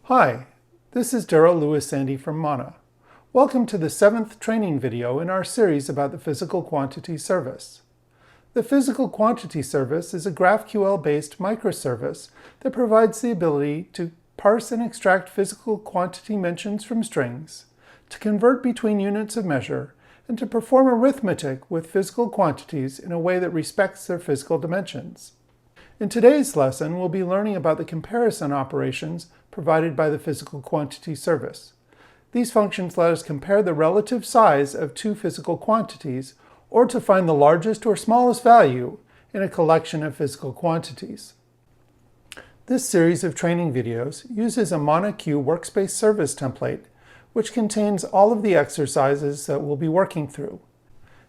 Hi, this is Darrell Lewis-Sandy from Mana. Welcome to the 7th training video in our series about the Physical Quantity Service. The Physical Quantity Service is a GraphQL-based microservice that provides the ability to parse and extract physical quantity mentions from strings, to convert between units of measure, and to perform arithmetic with physical quantities in a way that respects their physical dimensions. In today's lesson, we'll be learning about the comparison operations provided by the Physical Quantity Service. These functions let us compare the relative size of two physical quantities, or to find the largest or smallest value in a collection of physical quantities. This series of training videos uses a ManaQ workspace service template, which contains all of the exercises that we'll be working through.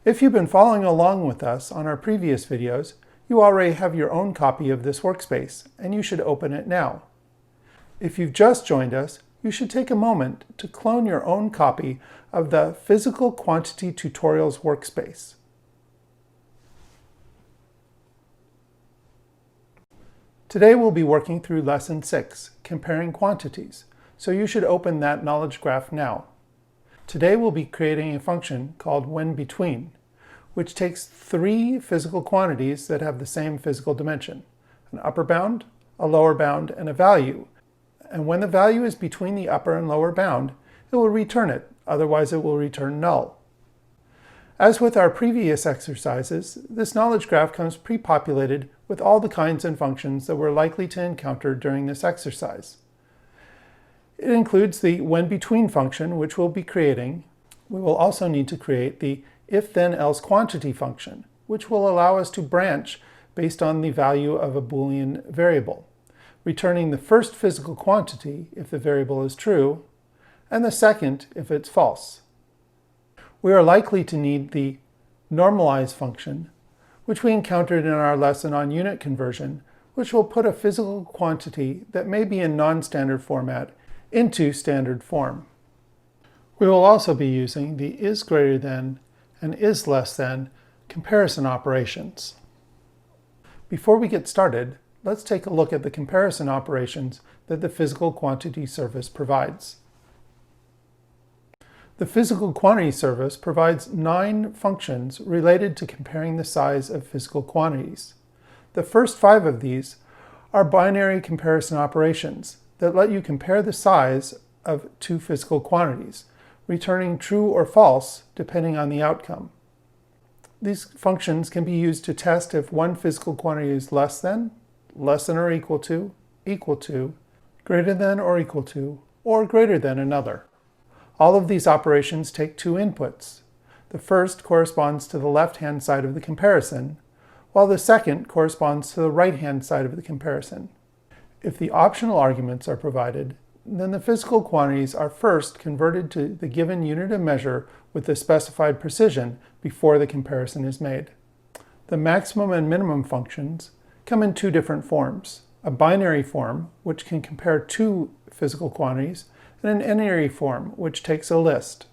If you've been following along with us on our previous videos, you already have your own copy of this workspace, and you should open it now. If you've just joined us, you should take a moment to clone your own copy of the Physical Quantity Tutorials workspace. Today we'll be working through Lesson 6, Comparing Quantities, so you should open that knowledge graph now. Today we'll be creating a function called WhenBetween, which takes three physical quantities that have the same physical dimension, an upper bound, a lower bound, and a value. And when the value is between the upper and lower bound, it will return it, otherwise it will return null. As with our previous exercises, this knowledge graph comes pre-populated with all the kinds and functions that we're likely to encounter during this exercise. It includes the WhenBetween function, which we'll be creating. We will also need to create the if-then-else quantity function, which will allow us to branch based on the value of a Boolean variable, returning the first physical quantity if the variable is true, and the second if it's false. We are likely to need the normalize function, which we encountered in our lesson on unit conversion, which will put a physical quantity that may be in non-standard format into standard form. We will also be using the is greater than and is less than comparison operations. Before we get started, let's take a look at the comparison operations that the Physical Quantity Service provides. The Physical Quantity Service provides 9 functions related to comparing the size of physical quantities. The first 5 of these are binary comparison operations that let you compare the size of two physical quantities, returning true or false depending on the outcome. These functions can be used to test if one physical quantity is less than or equal to, greater than or equal to, or greater than another. All of these operations take 2 inputs. The first corresponds to the left-hand side of the comparison, while the second corresponds to the right-hand side of the comparison. If the optional arguments are provided, then the physical quantities are first converted to the given unit of measure with the specified precision before the comparison is made. The maximum and minimum functions come in 2 different forms: a binary form, which can compare 2 physical quantities, and an n-ary form, which takes a list.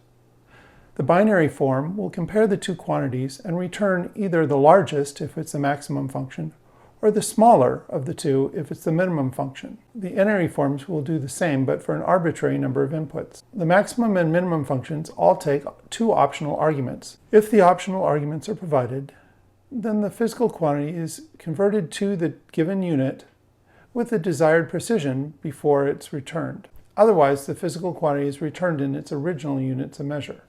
The binary form will compare the 2 quantities and return either the largest if it's the maximum function, or the smaller of the 2 if it's the minimum function. The n-ary forms will do the same, but for an arbitrary number of inputs. The maximum and minimum functions all take 2 optional arguments. If the optional arguments are provided, then the physical quantity is converted to the given unit with the desired precision before it's returned. Otherwise, the physical quantity is returned in its original units of measure.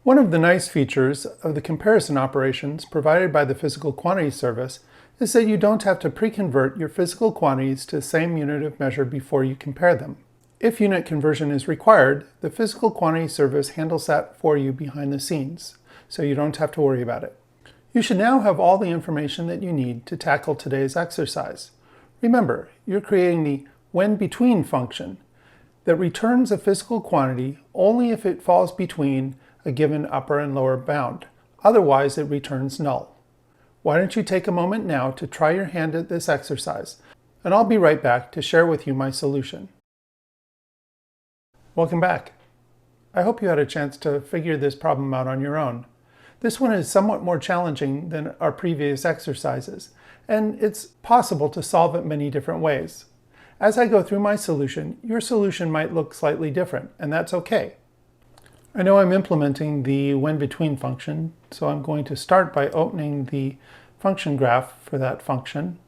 One of the nice features of the comparison operations provided by the Physical Quantity Service is that you don't have to pre-convert your physical quantities to the same unit of measure before you compare them. If unit conversion is required, the Physical Quantity Service handles that for you behind the scenes, so you don't have to worry about it. You should now have all the information that you need to tackle today's exercise. Remember, you're creating the WhenBetween function that returns a physical quantity only if it falls between a given upper and lower bound. Otherwise, it returns null. Why don't you take a moment now to try your hand at this exercise, and I'll be right back to share with you my solution. Welcome back. I hope you had a chance to figure this problem out on your own. This one is somewhat more challenging than our previous exercises, and it's possible to solve it many different ways. As I go through my solution, your solution might look slightly different, and that's okay. I know I'm implementing the when-between function, so I'm going to start by opening the function graph for that function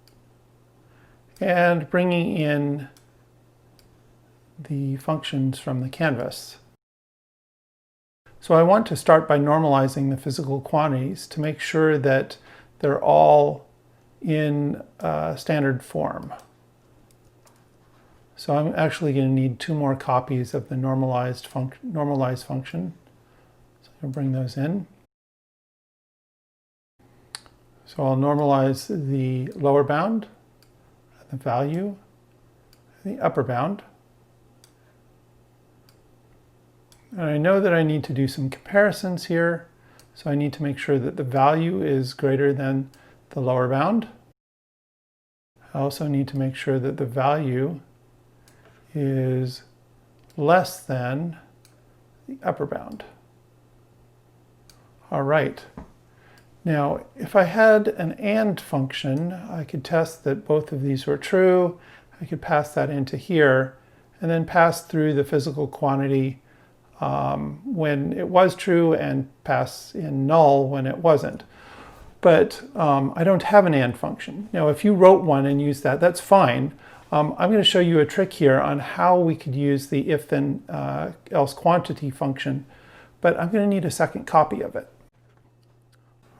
and bringing in the functions from the canvas. So I want to start by normalizing the physical quantities to make sure that they're all in standard form. So I'm actually going to need 2 more copies of the normalized function. So I'll bring those in. So I'll normalize the lower bound, the value, the upper bound. And I know that I need to do some comparisons here. So I need to make sure that the value is greater than the lower bound. I also need to make sure that the value is less than the upper bound. All right. Now, if I had an AND function, I could test that both of these were true. I could pass that into here and then pass through the physical quantity when it was true and pass in null when it wasn't. But I don't have an AND function. Now, if you wrote one and used that, that's fine. I'm going to show you a trick here on how we could use the if then else quantity function, but I'm going to need a second copy of it.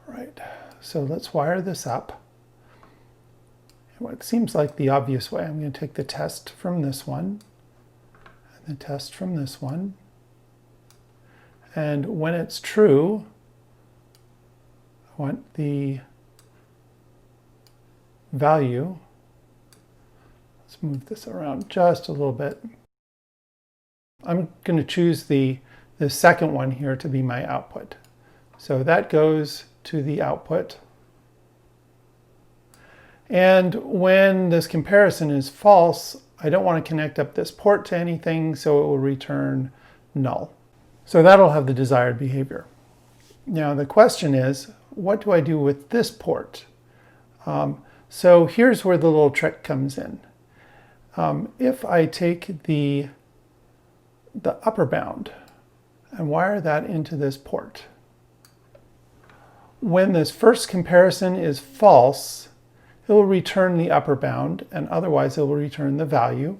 All right, so let's wire this up. And what seems like the obvious way, I'm going to take the test from this one and the test from this one. And when it's true, I want the value. Let's move this around just a little bit. I'm going to choose the second one here to be my output. So that goes to the output. And when this comparison is false, I don't want to connect up this port to anything, so it will return null. So that'll have the desired behavior. Now the question is, what do I do with this port? So here's where the little trick comes in. If I take the upper bound and wire that into this port, when this first comparison is false, it will return the upper bound, and otherwise it will return the value.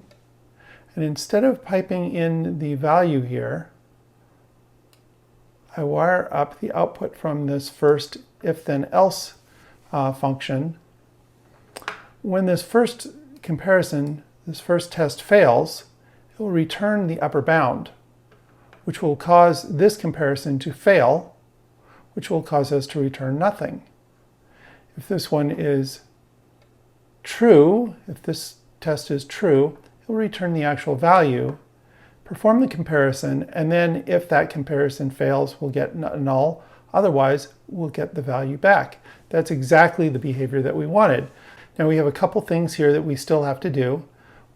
And instead of piping in the value here, I wire up the output from this first if then else function. When this first comparison, this first test fails, it will return the upper bound, which will cause this comparison to fail, which will cause us to return nothing. If this one is true, if this test is true, it will return the actual value, perform the comparison, and then if that comparison fails, we'll get null. Otherwise, we'll get the value back. That's exactly the behavior that we wanted. Now we have a couple things here that we still have to do.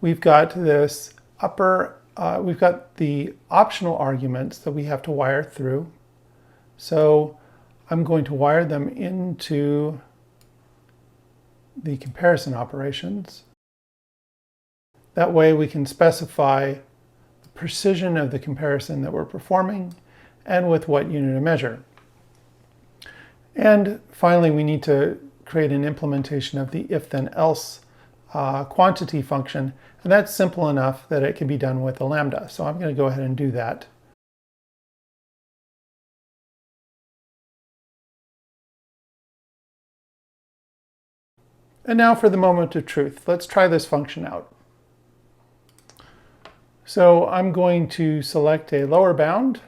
We've got this we've got the optional arguments that we have to wire through. So I'm going to wire them into the comparison operations. That way we can specify the precision of the comparison that we're performing and with what unit of measure. And finally, we need to create an implementation of the if then else quantity function, and that's simple enough that it can be done with a lambda. So I'm going to go ahead and do that. And now for the moment of truth. Let's try this function out. So I'm going to select a lower bound,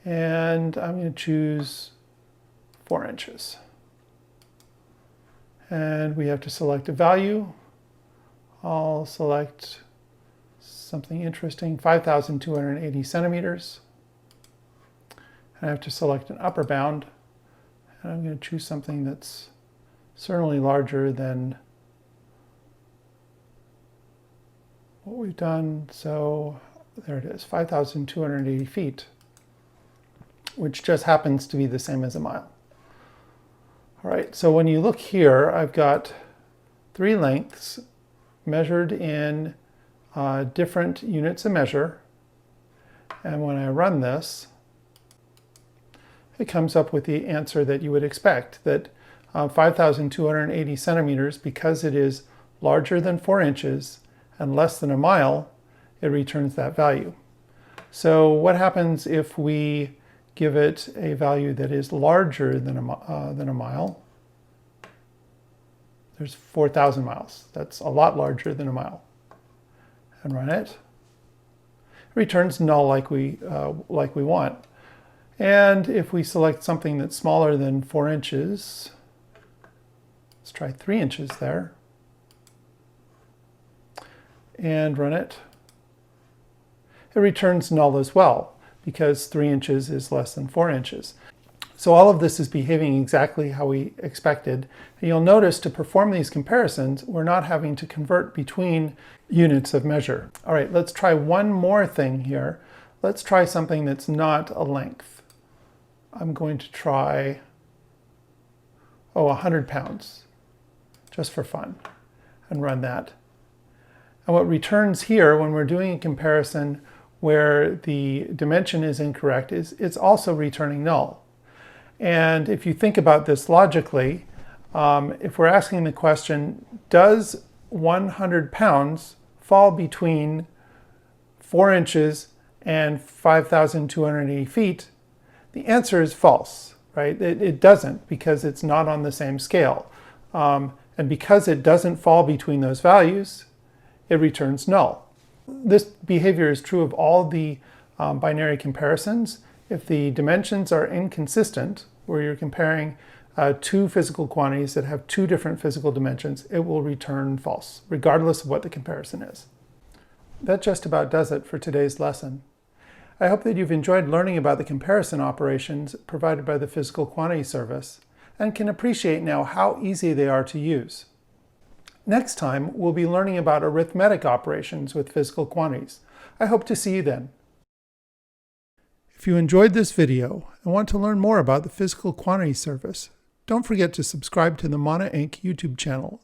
and I'm going to choose 4 inches. And we have to select a value. I'll select something interesting, 5,280 centimeters. And I have to select an upper bound. And I'm going to choose something that's certainly larger than what we've done. So there it is, 5,280 feet, which just happens to be the same as a mile. All right, so when you look here, I've got 3 lengths measured in different units of measure. And when I run this, it comes up with the answer that you would expect, that 5,280 centimeters, because it is larger than 4 inches and less than a mile, it returns that value. So what happens if we give it a value that is larger than a mile? There's 4,000 miles. That's a lot larger than a mile. And run it. It returns null like we want. And if we select something that's smaller than 4 inches, let's try 3 inches there, and run it, it returns null as well, because 3 inches is less than 4 inches. So all of this is behaving exactly how we expected. And you'll notice to perform these comparisons, we're not having to convert between units of measure. All right, let's try one more thing here. Let's try something that's not a length. I'm going to try, 100 pounds, just for fun, and run that. And what returns here when we're doing a comparison where the dimension is incorrect is it's also returning null. And if you think about this logically, if we're asking the question, does 100 pounds fall between 4 inches and 5,280 feet? The answer is false, right? It doesn't, because it's not on the same scale. And because it doesn't fall between those values, it returns null. This behavior is true of all the binary comparisons. If the dimensions are inconsistent, where you're comparing two physical quantities that have two different physical dimensions, it will return false, regardless of what the comparison is. That just about does it for today's lesson. I hope that you've enjoyed learning about the comparison operations provided by the Physical Quantity Service and can appreciate now how easy they are to use. Next time, we'll be learning about arithmetic operations with physical quantities. I hope to see you then. If you enjoyed this video and want to learn more about the Physical Quantity Service, don't forget to subscribe to the Mana Inc. YouTube channel